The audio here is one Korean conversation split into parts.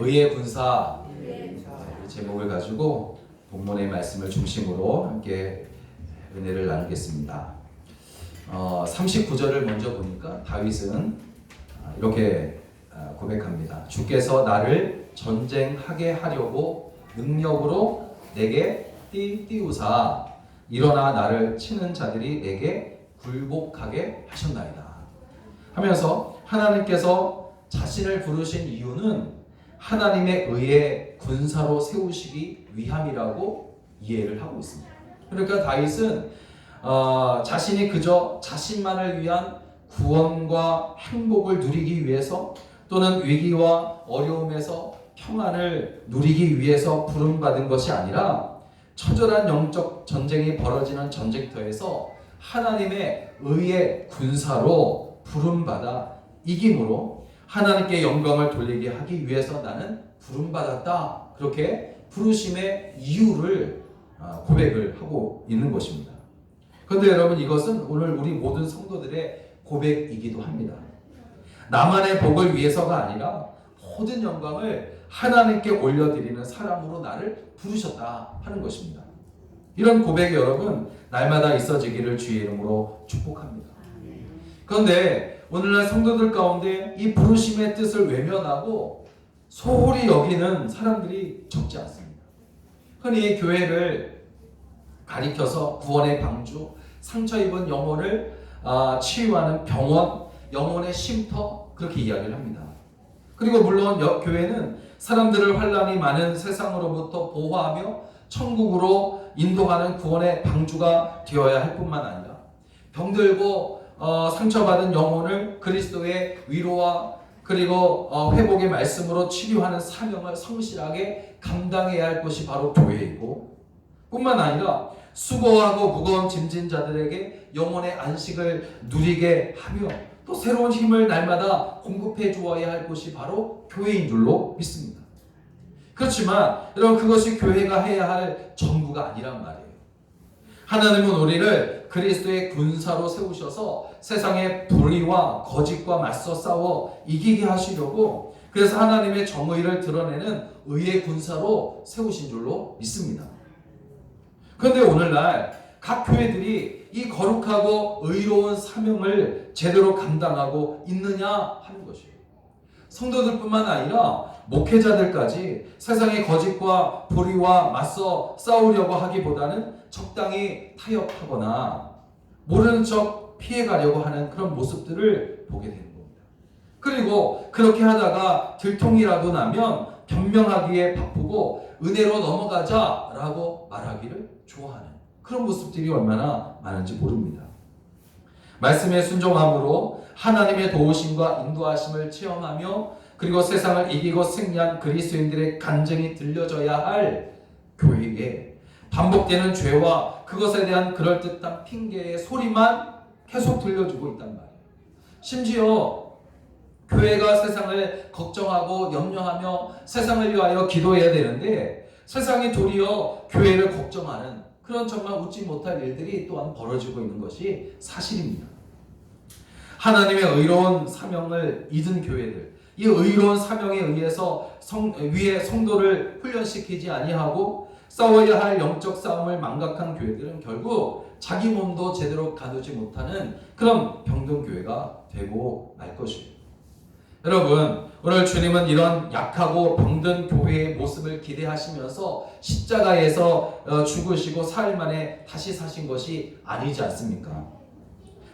의의 군사 제목을 가지고 본문의 말씀을 중심으로 함께 은혜를 나누겠습니다. 39절을 먼저 보니까 다윗은 이렇게 고백합니다. 주께서 나를 전쟁하게 하려고 능력으로 내게 띄우사 일어나 나를 치는 자들이 내게 굴복하게 하셨나이다 하면서 하나님께서 자신을 부르신 이유는 하나님의 의의 군사로 세우시기 위함이라고 이해를 하고 있습니다. 그러니까 다윗은 자신이 그저 자신만을 위한 구원과 행복을 누리기 위해서 또는 위기와 어려움에서 평안을 누리기 위해서 부름받은 것이 아니라 처절한 영적 전쟁이 벌어지는 전쟁터에서 하나님의 의의 군사로 부름받아 이김으로 하나님께 영광을 돌리게 하기 위해서 나는 부름받았다. 그렇게 부르심의 이유를 고백을 하고 있는 것입니다. 그런데 여러분, 이것은 오늘 우리 모든 성도들의 고백이기도 합니다. 나만의 복을 위해서가 아니라 모든 영광을 하나님께 올려드리는 사람으로 나를 부르셨다 하는 것입니다. 이런 고백이 여러분 날마다 있어지기를 주의 이름으로 축복합니다. 그런데 오늘날 성도들 가운데 이 부르심의 뜻을 외면하고 소홀히 여기는 사람들이 적지 않습니다. 흔히 교회를 가리켜서 구원의 방주, 상처 입은 영혼을 치유하는 병원, 영혼의 쉼터 그렇게 이야기를 합니다. 그리고 물론 교회는 사람들을 환난이 많은 세상으로부터 보호하며 천국으로 인도하는 구원의 방주가 되어야 할 뿐만 아니라 병들고 상처받은 영혼을 그리스도의 위로와 그리고 회복의 말씀으로 치료하는 사명을 성실하게 감당해야 할 것이 바로 교회이고, 뿐만 아니라 수고하고 무거운 짐진 자들에게 영혼의 안식을 누리게 하며 또 새로운 힘을 날마다 공급해 주어야 할 것이 바로 교회인 줄로 믿습니다. 그렇지만 여러분, 그것이 교회가 해야 할 전부가 아니란 말이에요. 하나님은 우리를 그리스도의 군사로 세우셔서 세상의 불의와 거짓과 맞서 싸워 이기게 하시려고, 그래서 하나님의 정의를 드러내는 의의 군사로 세우신 줄로 믿습니다. 그런데 오늘날 각 교회들이 이 거룩하고 의로운 사명을 제대로 감당하고 있느냐 하는 것이에요. 성도들뿐만 아니라 목회자들까지 세상의 거짓과 불의와 맞서 싸우려고 하기보다는 적당히 타협하거나 모르는 척 피해가려고 하는 그런 모습들을 보게 되는 겁니다. 그리고 그렇게 하다가 들통이라도 나면 변명하기에 바쁘고 은혜로 넘어가자라고 말하기를 좋아하는 그런 모습들이 얼마나 많은지 모릅니다. 말씀에 순종함으로 하나님의 도우심과 인도하심을 체험하며 그리고 세상을 이기고 승리한 그리스도인들의 간증이 들려져야 할 교회에 반복되는 죄와 그것에 대한 그럴듯한 핑계의 소리만 계속 들려주고 있단 말이에요. 심지어 교회가 세상을 걱정하고 염려하며 세상을 위하여 기도해야 되는데 세상이 도리어 교회를 걱정하는 그런 정말 웃지 못할 일들이 또한 벌어지고 있는 것이 사실입니다. 하나님의 의로운 사명을 잊은 교회들, 이 의로운 사명에 의해서 위에 성도를 훈련시키지 아니하고 싸워야 할 영적 싸움을 망각한 교회들은 결국 자기 몸도 제대로 가두지 못하는 그런 병든 교회가 되고 말 것이에요. 여러분, 오늘 주님은 이런 약하고 병든 교회의 모습을 기대하시면서 십자가에서 죽으시고 사흘 만에 다시 사신 것이 아니지 않습니까?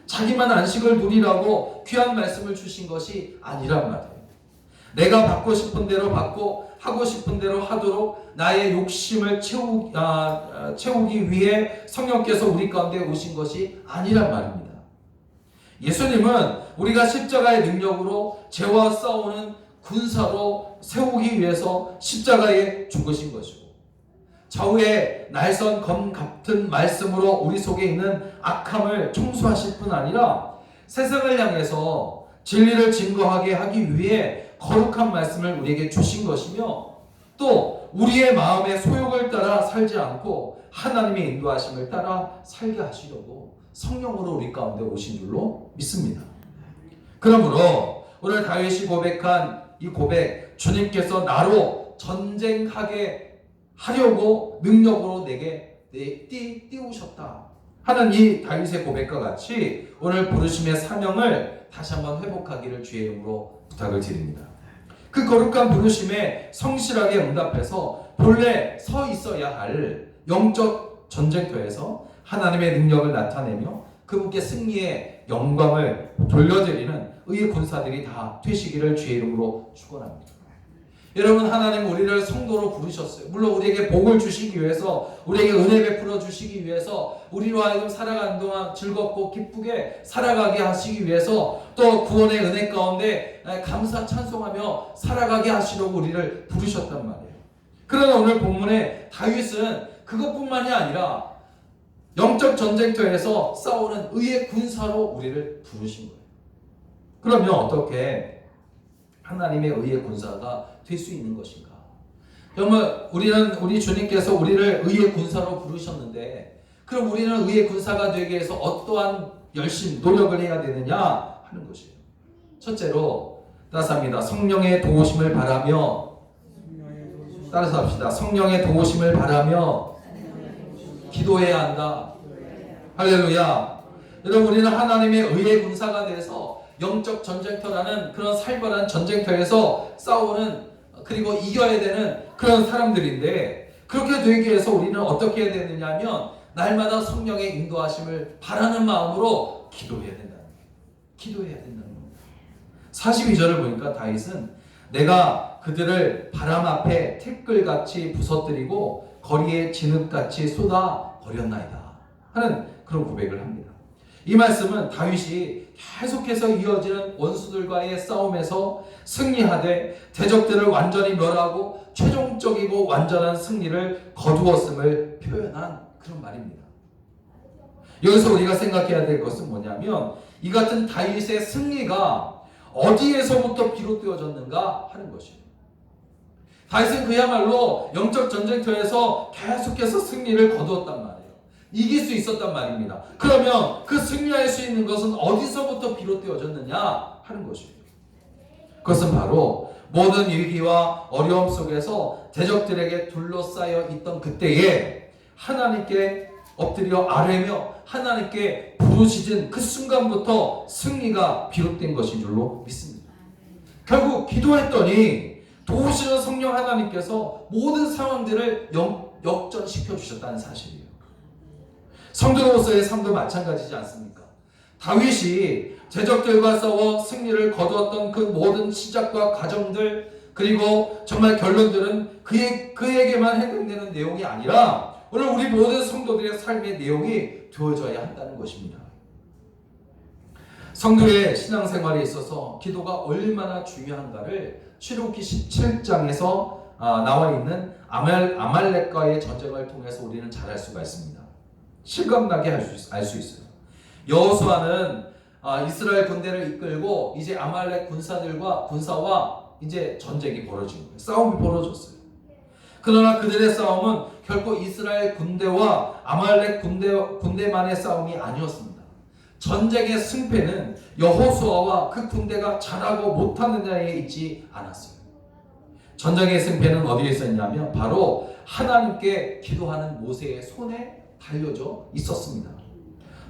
자기만 안식을 누리라고 귀한 말씀을 주신 것이 아니란 말이에요. 내가 받고 싶은 대로 받고 하고 싶은 대로 하도록 나의 욕심을 채우기 위해 성령께서 우리 가운데 오신 것이 아니란 말입니다. 예수님은 우리가 십자가의 능력으로 죄와 싸우는 군사로 세우기 위해서 십자가에 죽으신 것이고, 좌우의 날선 검 같은 말씀으로 우리 속에 있는 악함을 청소하실 뿐 아니라 세상을 향해서 진리를 증거하게 하기 위해 거룩한 말씀을 우리에게 주신 것이며, 또 우리의 마음의 소욕을 따라 살지 않고 하나님의 인도하심을 따라 살게 하시려고 성령으로 우리 가운데 오신 줄로 믿습니다. 그러므로 오늘 다윗이 고백한 이 고백, 주님께서 나로 전쟁하게 하려고 능력으로 내게 띄우셨다 하는 이 다윗의 고백과 같이 오늘 부르심의 사명을 다시 한번 회복하기를 주의 이름으로 부탁을 드립니다. 그 거룩한 부르심에 성실하게 응답해서 본래 서 있어야 할 영적 전쟁터에서 하나님의 능력을 나타내며 그분께 승리의 영광을 돌려드리는 의의 군사들이 다 되시기를 주의 이름으로 축원합니다. 여러분, 하나님 우리를 성도로 부르셨어요. 물론 우리에게 복을 주시기 위해서, 우리에게 은혜 베풀어 주시기 위해서, 우리로 하여금 살아가는 동안 즐겁고 기쁘게 살아가게 하시기 위해서, 또 구원의 은혜 가운데 감사 찬송하며 살아가게 하시려고 우리를 부르셨단 말이에요. 그러나 오늘 본문에 다윗은 그것뿐만이 아니라 영적 전쟁터에서 싸우는 의의 군사로 우리를 부르신 거예요. 그러면 어떻게 하나님의 의의 군사가 될 수 있는 것인가? 정말 우리 주님께서 우리를 의의 군사로 부르셨는데, 그럼 우리는 의의 군사가 되기 위해서 어떠한 열심, 노력을 해야 되느냐 하는 것이에요. 첫째로 따라서 합니다. 성령의 도우심을 바라며, 따라서 합시다. 성령의 도우심을 바라며 기도해야 한다. 할렐루야. 여러분, 우리는 하나님의 의의 군사가 돼서 영적 전쟁터라는 그런 살벌한 전쟁터에서 싸우는, 그리고 이겨야 되는 그런 사람들인데, 그렇게 되기 위해서 우리는 어떻게 해야 되느냐 하면 날마다 성령의 인도하심을 바라는 마음으로 기도해야 된다는 거예요. 기도해야 된다는 겁니다. 42절을 보니까 다윗은 내가 그들을 바람 앞에 태끌같이 부서뜨리고 거리에 진흙같이 쏟아 버렸나이다 하는 그런 고백을 합니다. 이 말씀은 다윗이 계속해서 이어지는 원수들과의 싸움에서 승리하되 대적들을 완전히 멸하고 최종적이고 완전한 승리를 거두었음을 표현한 그런 말입니다. 여기서 우리가 생각해야 될 것은 뭐냐면, 이 같은 다윗의 승리가 어디에서부터 비롯되어졌는가 하는 것이에요. 다윗은 그야말로 영적 전쟁터에서 계속해서 승리를 거두었단 말이에요. 이길 수 있었단 말입니다. 그러면 그 승리할 수 있는 것은 어디서부터 비롯되어졌느냐 하는 것이에요. 그것은 바로 모든 위기와 어려움 속에서 대적들에게 둘러싸여 있던 그때에 하나님께 엎드려 아뢰며 하나님께 부르짖은 그 순간부터 승리가 비롯된 것인 줄로 믿습니다. 결국 기도했더니 도우시는 성령 하나님께서 모든 상황들을 역전시켜 주셨다는 사실이에요. 성도로서의 삶도 마찬가지지 않습니까? 다윗이 대적들과 싸워 승리를 거두었던 그 모든 시작과 과정들, 그리고 정말 결론들은 그에게만 해당되는 내용이 아니라 오늘 우리 모든 성도들의 삶의 내용이 되어져야 한다는 것입니다. 성도의 신앙생활에 있어서 기도가 얼마나 중요한가를 출애굽기 17장에서 나와 있는 아말렉과의 전쟁을 통해서 우리는 잘 알 수가 있습니다. 실감나게 알 수 있어요. 여호수아는 이스라엘 군대를 이끌고 이제 아말렉 군사와 이제 전쟁이 벌어진 거예요. 싸움이 벌어졌어요. 그러나 그들의 싸움은 결코 이스라엘 군대와 아말렉 군대만의 싸움이 아니었습니다. 전쟁의 승패는 여호수아와 그 군대가 잘하고 못하는 데에 있지 않았어요. 전쟁의 승패는 어디에 있었냐면 바로 하나님께 기도하는 모세의 손에 달려져 있었습니다.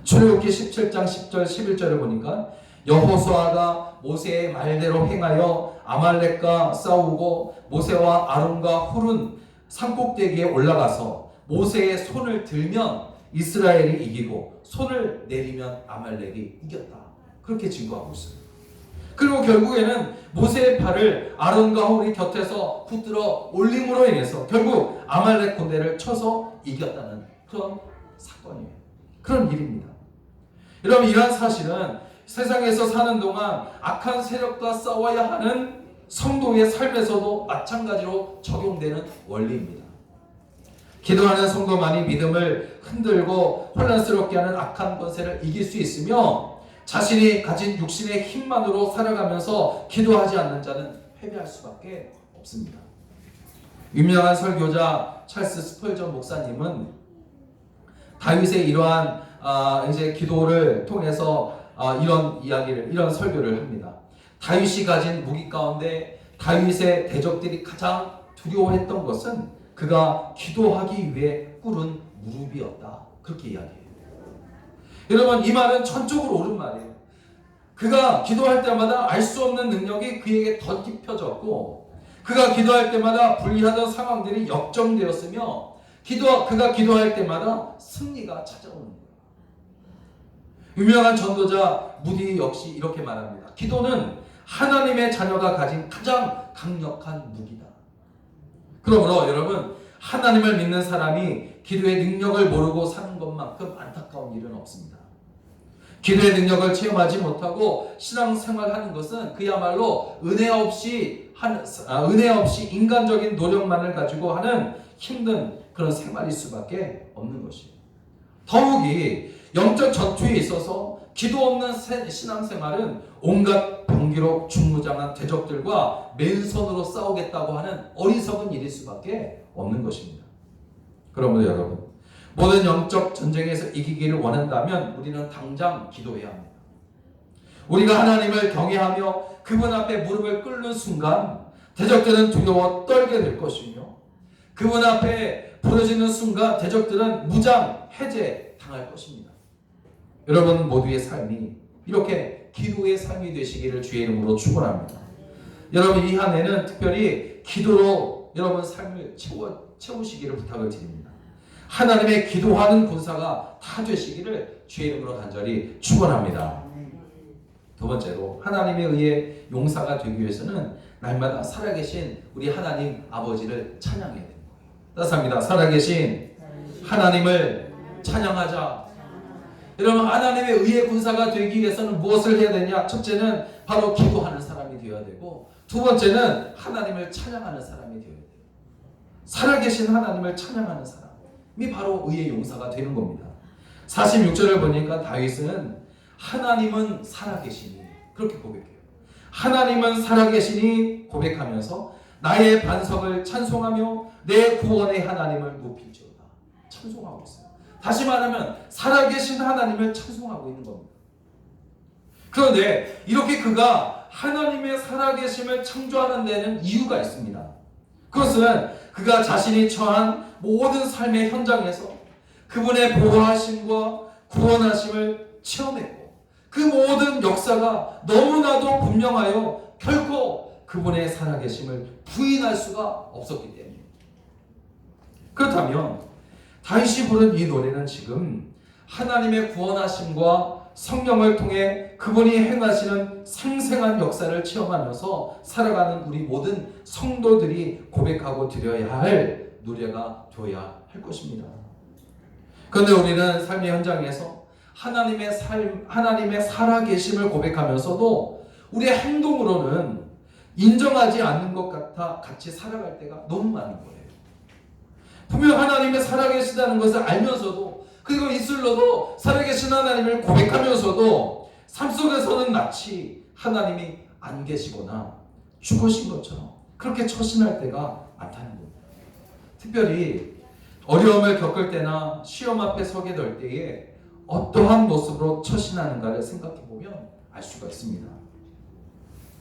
출애굽기 17장 10절 11절을 보니까 여호수아가 모세의 말대로 행하여 아말렉과 싸우고 모세와 아론과 훌은 산꼭대기에 올라가서 모세의 손을 들면 이스라엘이 이기고 손을 내리면 아말렉이 이겼다. 그렇게 증거하고 있어요. 그리고 결국에는 모세의 팔을 아론과 훌이 곁에서 붙들어 올림으로 인해서 결국 아말렉 군대를 쳐서 이겼다는 그런 사건이에요. 그런 일입니다. 여러분, 이러한 사실은 세상에서 사는 동안 악한 세력과 싸워야 하는 성도의 삶에서도 마찬가지로 적용되는 원리입니다. 기도하는 성도만이 믿음을 흔들고 혼란스럽게 하는 악한 권세를 이길 수 있으며, 자신이 가진 육신의 힘만으로 살아가면서 기도하지 않는 자는 패배할 수밖에 없습니다. 유명한 설교자 찰스 스펄전 목사님은 다윗의 이러한 이제 기도를 통해서 이런 설교를 합니다. 다윗이 가진 무기 가운데 다윗의 대적들이 가장 두려워했던 것은 그가 기도하기 위해 꿇은 무릎이었다. 그렇게 이야기해요. 여러분, 이 말은 전적으로 옳은 말이에요. 그가 기도할 때마다 알 수 없는 능력이 그에게 더 깊어졌고, 그가 기도할 때마다 불리하던 상황들이 역정되었으며, 그가 기도할 때마다 승리가 찾아오는 거예요. 유명한 전도자 무디 역시 이렇게 말합니다. 기도는 하나님의 자녀가 가진 가장 강력한 무기다. 그러므로 여러분, 하나님을 믿는 사람이 기도의 능력을 모르고 사는 것만큼 안타까운 일은 없습니다. 기도의 능력을 체험하지 못하고 신앙생활하는 것은 그야말로 은혜 없이 인간적인 노력만을 가지고 하는 힘든 그런 생활일 수밖에 없는 것이에요. 더욱이 영적 전투에 있어서 기도 없는 신앙생활은 온갖 병기록 중무장한 대적들과 맨손으로 싸우겠다고 하는 어리석은 일일 수밖에 없는 것입니다. 그러므로 여러분, 모든 영적 전쟁에서 이기기를 원한다면 우리는 당장 기도해야 합니다. 우리가 하나님을 경외하며 그분 앞에 무릎을 꿇는 순간 대적들은 두려워 떨게 될 것이며, 그분 앞에 부러지는 순간 대적들은 무장 해제 당할 것입니다. 여러분 모두의 삶이 이렇게 기도의 삶이 되시기를 주의 이름으로 축원합니다. 여러분 이 한 해는 특별히 기도로 여러분 삶을 채우시기를 부탁을 드립니다. 하나님의 기도하는 군사가 다 되시기를 주의 이름으로 간절히 축원합니다. 두 번째로 하나님에 의해 용사가 되기 위해서는 날마다 살아계신 우리 하나님 아버지를 찬양해야 됩니다. 따스합니다. 살아계신 하나님을 찬양하자. 여러분 하나님의 의의 군사가 되기 위해서는 무엇을 해야 되냐? 첫째는 바로 기도하는 사람이 되어야 되고, 두 번째는 하나님을 찬양하는 사람이 되어야 돼요. 살아계신 하나님을 찬양하는 사람이 바로 의의 용사가 되는 겁니다. 46절을 보니까 다윗은 하나님은 살아계시니 그렇게 고백해요. 하나님은 살아계시니 고백하면서 나의 반석을 찬송하며 내 구원의 하나님을 높일지어다. 찬송하고 있어요. 다시 말하면 살아계신 하나님을 찬송하고 있는 겁니다. 그런데 이렇게 그가 하나님의 살아계심을 창조하는 데는 이유가 있습니다. 그것은 그가 자신이 처한 모든 삶의 현장에서 그분의 보호하심과 구원하심을 체험했고, 그 모든 역사가 너무나도 분명하여 결코 그분의 살아계심을 부인할 수가 없었기 때문입니다. 그렇다면 다윗이 부른 이 노래는 지금 하나님의 구원하심과 성령을 통해 그분이 행하시는 생생한 역사를 체험하면서 살아가는 우리 모든 성도들이 고백하고 드려야 할 노래가 되어야 할 것입니다. 그런데 우리는 삶의 현장에서 하나님의 살아계심을 고백하면서도 우리의 행동으로는 인정하지 않는 것 같아 같이 살아갈 때가 너무 많은 거예요. 분명 하나님의 살아계시다는 것을 알면서도, 그리고 입술로도 살아계신 하나님을 고백하면서도 삶 속에서는 마치 하나님이 안 계시거나 죽으신 것처럼 그렇게 처신할 때가 많다는 겁니다. 특별히 어려움을 겪을 때나 시험 앞에 서게 될 때에 어떠한 모습으로 처신하는가를 생각해 보면 알 수가 있습니다.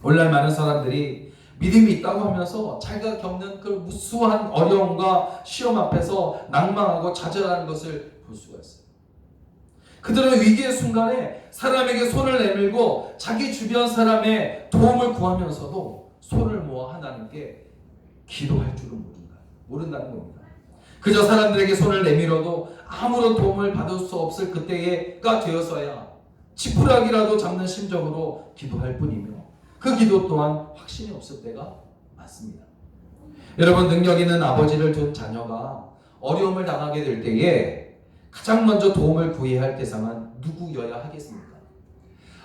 오늘날 많은 사람들이 믿음이 있다고 하면서 자기가 겪는 그 무수한 어려움과 시험 앞에서 낭망하고 좌절하는 것을 볼 수가 있어요. 그들은 위기의 순간에 사람에게 손을 내밀고 자기 주변 사람의 도움을 구하면서도 손을 모아 하나님께 기도할 줄은 모른다는 겁니다. 그저 사람들에게 손을 내밀어도 아무런 도움을 받을 수 없을 그때가 되어서야 지푸라기라도 잡는 심정으로 기도할 뿐이며, 그 기도 또한 확신이 없을 때가 많습니다. 여러분, 능력 있는 아버지를 둔 자녀가 어려움을 당하게 될 때에 가장 먼저 도움을 구해야 할 대상은 누구여야 하겠습니까?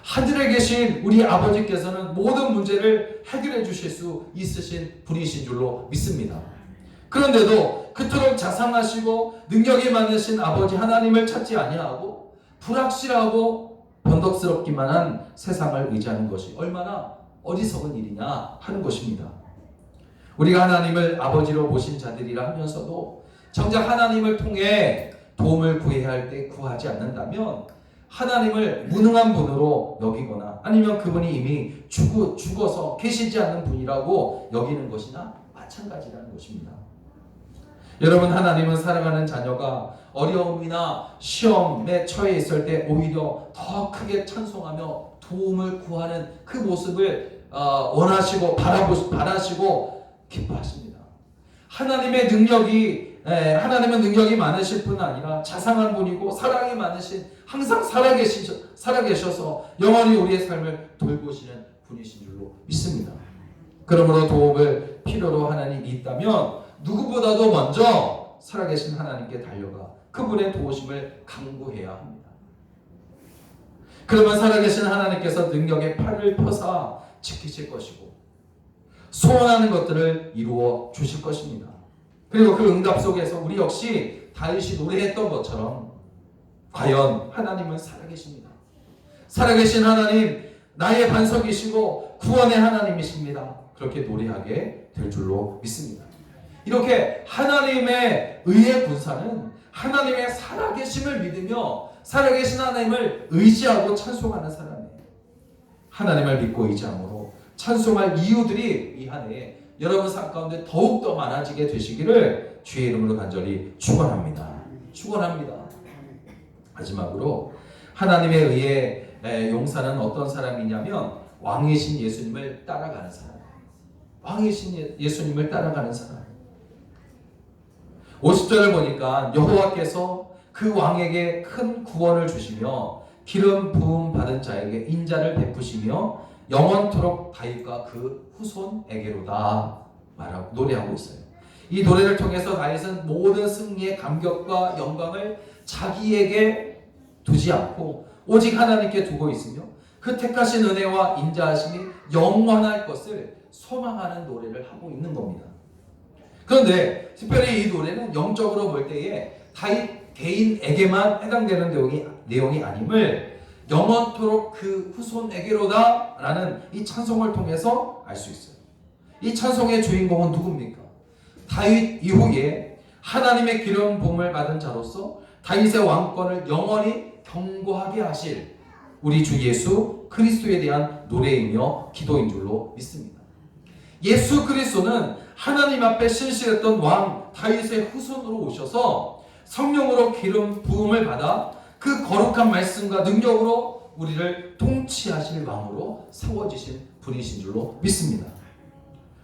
하늘에 계신 우리 아버지께서는 모든 문제를 해결해 주실 수 있으신 분이신 줄로 믿습니다. 그런데도 그토록 자상하시고 능력이 많으신 아버지 하나님을 찾지 아니하고 불확실하고 변덕스럽기만 한 세상을 의지하는 것이 얼마나 어리석은 일이냐 하는 것입니다. 우리가 하나님을 아버지로 모신 자들이라 하면서도 정작 하나님을 통해 도움을 구해야 할 때 구하지 않는다면 하나님을 무능한 분으로 여기거나 아니면 그분이 이미 죽어서 계시지 않는 분이라고 여기는 것이나 마찬가지라는 것입니다. 여러분, 하나님은 사랑하는 자녀가 어려움이나 시험에 처해 있을 때 오히려 더 크게 찬송하며 도움을 구하는 그 모습을 원하시고 바라시고 기뻐하십니다. 하나님은 능력이 많으실 뿐 아니라 자상한 분이고 사랑이 많으신, 항상 살아계셔서 영원히 우리의 삶을 돌보시는 분이신 줄로 믿습니다. 그러므로 도움을 필요로 하나님이 있다면 누구보다도 먼저 살아계신 하나님께 달려가 그분의 도우심을 간구해야 합니다. 그러면 살아계신 하나님께서 능력의 팔을 펴사 지키실 것이고 소원하는 것들을 이루어 주실 것입니다. 그리고 그 응답 속에서 우리 역시 다윗이 노래했던 것처럼 과연 하나님은 살아계십니다. 살아계신 하나님, 나의 반석이시고 구원의 하나님이십니다. 그렇게 노래하게 될 줄로 믿습니다. 이렇게 하나님의 의의 군사는 하나님의 살아계심을 믿으며 살아계신 하나님을 의지하고 찬송하는 사람이에요. 하나님을 믿고 의지함으로 찬송할 이유들이 이 한 해에 여러분 삶 가운데 더욱더 많아지게 되시기를 주의 이름으로 간절히 축원합니다. 마지막으로 하나님의 의의 용사는 어떤 사람이냐면 왕이신 예수님을 따라가는 사람. 왕이신 예수님을 따라가는 사람. 50절을 보니까 여호와께서 그 왕에게 큰 구원을 주시며 기름 부음 받은 자에게 인자를 베푸시며 영원토록 다윗과 그 후손에게로다 말하고 노래하고 있어요. 이 노래를 통해서 다윗은 모든 승리의 감격과 영광을 자기에게 두지 않고 오직 하나님께 두고 있으며 그 택하신 은혜와 인자하심이 영원할 것을 소망하는 노래를 하고 있는 겁니다. 그런데 특별히 이 노래는 영적으로 볼 때에 다윗 개인에게만 해당되는 내용이 아님을 영원토록 그 후손에게로다 라는 이 찬송을 통해서 알 수 있어요. 이 찬송의 주인공은 누굽니까? 다윗 이후에 하나님의 기름 부음을 받은 자로서 다윗의 왕권을 영원히 경고하게 하실 우리 주 예수 그리스도에 대한 노래이며 기도인 줄로 믿습니다. 예수 그리스도는 하나님 앞에 신실했던 왕 다윗의 후손으로 오셔서 성령으로 기름 부음을 받아 그 거룩한 말씀과 능력으로 우리를 통치하실 왕으로 세워지신 분이신 줄로 믿습니다.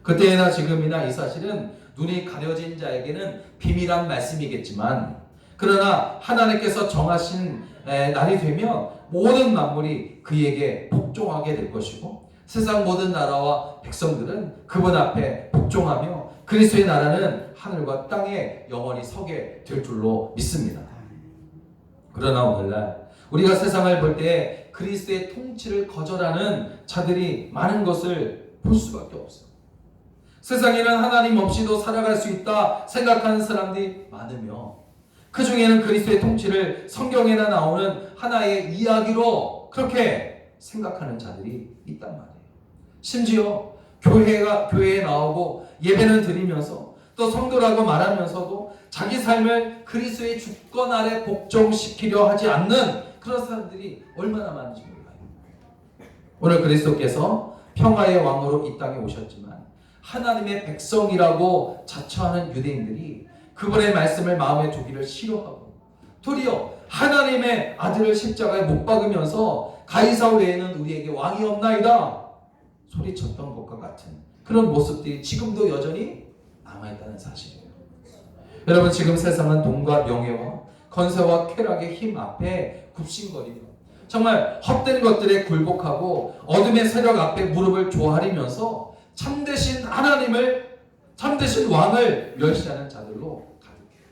그때나 지금이나 이 사실은 눈이 가려진 자에게는 비밀한 말씀이겠지만 그러나 하나님께서 정하신 날이 되면 모든 만물이 그에게 복종하게 될 것이고 세상 모든 나라와 백성들은 그분 앞에 복종하며 그리스도의 나라는 하늘과 땅에 영원히 서게 될 줄로 믿습니다. 그러나 오늘날 우리가 세상을 볼 때 그리스도의 통치를 거절하는 자들이 많은 것을 볼 수밖에 없어요. 세상에는 하나님 없이도 살아갈 수 있다 생각하는 사람들이 많으며 그 중에는 그리스도의 통치를 성경에나 나오는 하나의 이야기로 그렇게 생각하는 자들이 있단 말이에요. 심지어 교회에 나오고 예배는 드리면서 또 성도라고 말하면서도 자기 삶을 그리스도의 주권 아래 복종시키려 하지 않는 그런 사람들이 얼마나 많은지 몰라요. 오늘 그리스도께서 평화의 왕으로 이 땅에 오셨지만 하나님의 백성이라고 자처하는 유대인들이 그분의 말씀을 마음에 두기를 싫어하고 도리어 하나님의 아들을 십자가에 못 박으면서 가이사 외에는 우리에게 왕이 없나이다 소리쳤던 것과 같은 그런 모습들이 지금도 여전히 남아있다는 사실이에요. 여러분, 지금 세상은 돈과 명예와 건세와 쾌락의 힘 앞에 굽신거리며 정말 헛된 것들에 굴복하고 어둠의 세력 앞에 무릎을 조아리면서 참되신 왕을 멸시하는 자들로 가득해요.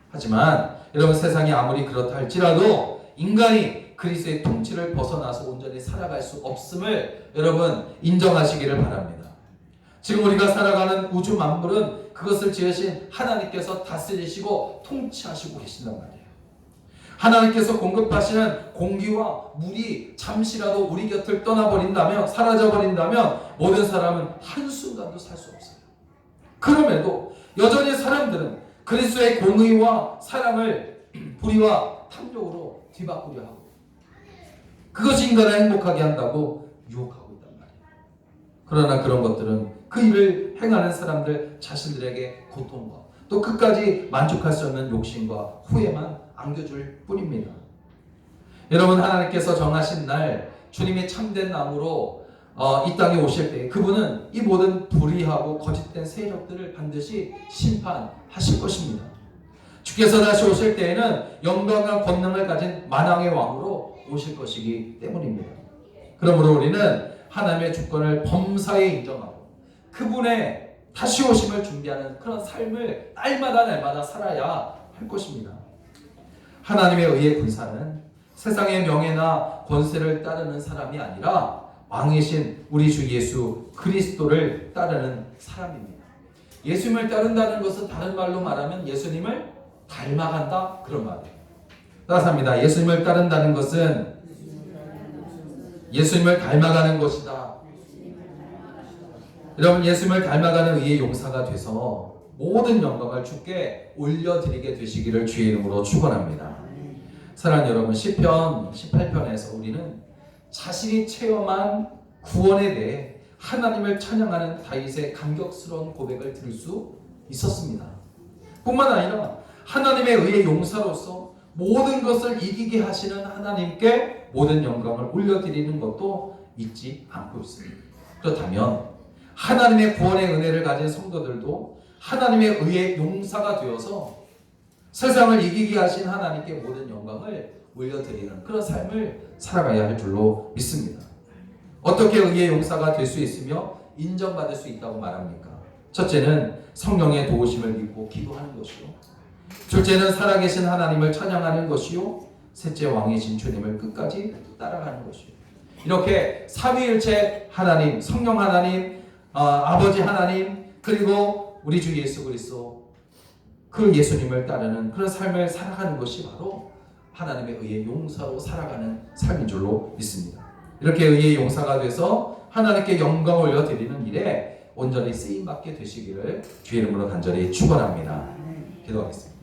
하지만 여러분, 세상이 아무리 그렇다 할지라도 인간이 그리스도의 통치를 벗어나서 온전히 살아갈 수 없음을 여러분 인정하시기를 바랍니다. 지금 우리가 살아가는 우주 만물은 그것을 지으신 하나님께서 다스리시고 통치하시고 계신단 말이에요. 하나님께서 공급하시는 공기와 물이 잠시라도 우리 곁을 떠나버린다면, 사라져버린다면 모든 사람은 한순간도 살 수 없어요. 그럼에도 여전히 사람들은 그리스도의 공의와 사랑을 불의와 탐욕으로 뒤바꾸려 하고 그것이 인간을 행복하게 한다고 유혹하고 있단 말이에요. 그러나 그런 것들은 그 일을 행하는 사람들 자신들에게 고통과 또 끝까지 만족할 수 없는 욕심과 후회만 안겨줄 뿐입니다. 여러분, 하나님께서 정하신 날 주님이 참된 나무로 이 땅에 오실 때 그분은 이 모든 불의하고 거짓된 세력들을 반드시 심판하실 것입니다. 주께서 다시 오실 때에는 영광과 권능을 가진 만왕의 왕으로 오실 것이기 때문입니다. 그러므로 우리는 하나님의 주권을 범사에 인정하고 그분의 다시 오심을 준비하는 그런 삶을 날마다 살아야 할 것입니다. 하나님의 의의 군사는 세상의 명예나 권세를 따르는 사람이 아니라 왕이신 우리 주 예수 그리스도를 따르는 사람입니다. 예수님을 따른다는 것은 다른 말로 말하면 예수님을 닮아간다, 그런 말이에요. 따라합니다. 예수님을 따른다는 것은 예수님을 닮아가는 것이다. 여러분, 예수님을 닮아가는 의의 용사가 돼서 모든 영광을 주께 올려드리게 되시기를 주의 이름으로 축원합니다. 사랑하는 여러분, 시편 18편에서 우리는 자신이 체험한 구원에 대해 하나님을 찬양하는 다윗의 감격스러운 고백을 들을 수 있었습니다. 뿐만 아니라 하나님의 의의 용사로서 모든 것을 이기게 하시는 하나님께 모든 영광을 올려드리는 것도 잊지 않고 있습니다. 그렇다면 하나님의 구원의 은혜를 가진 성도들도 하나님의 의의 용사가 되어서 세상을 이기게 하신 하나님께 모든 영광을 올려드리는 그런 삶을 살아가야 할 줄로 믿습니다. 어떻게 의의 용사가 될 수 있으며 인정받을 수 있다고 말합니까? 첫째는 성령의 도우심을 믿고 기도하는 것이요, 둘째는 살아계신 하나님을 찬양하는 것이요, 셋째 왕이신 주님을 끝까지 따라가는 것이요. 이렇게 삼위일체 하나님, 성령 하나님, 아버지 하나님, 그리고 우리 주 예수 그리스도, 그 예수님을 따르는 그런 삶을 살아가는 것이 바로 하나님의 의의 용사로 살아가는 삶인 줄로 믿습니다. 이렇게 의의 용사가 돼서 하나님께 영광을 올려드리는 일에 온전히 쓰임받게 되시기를 주의 이름으로 간절히 축원합니다. 기도하겠습니다.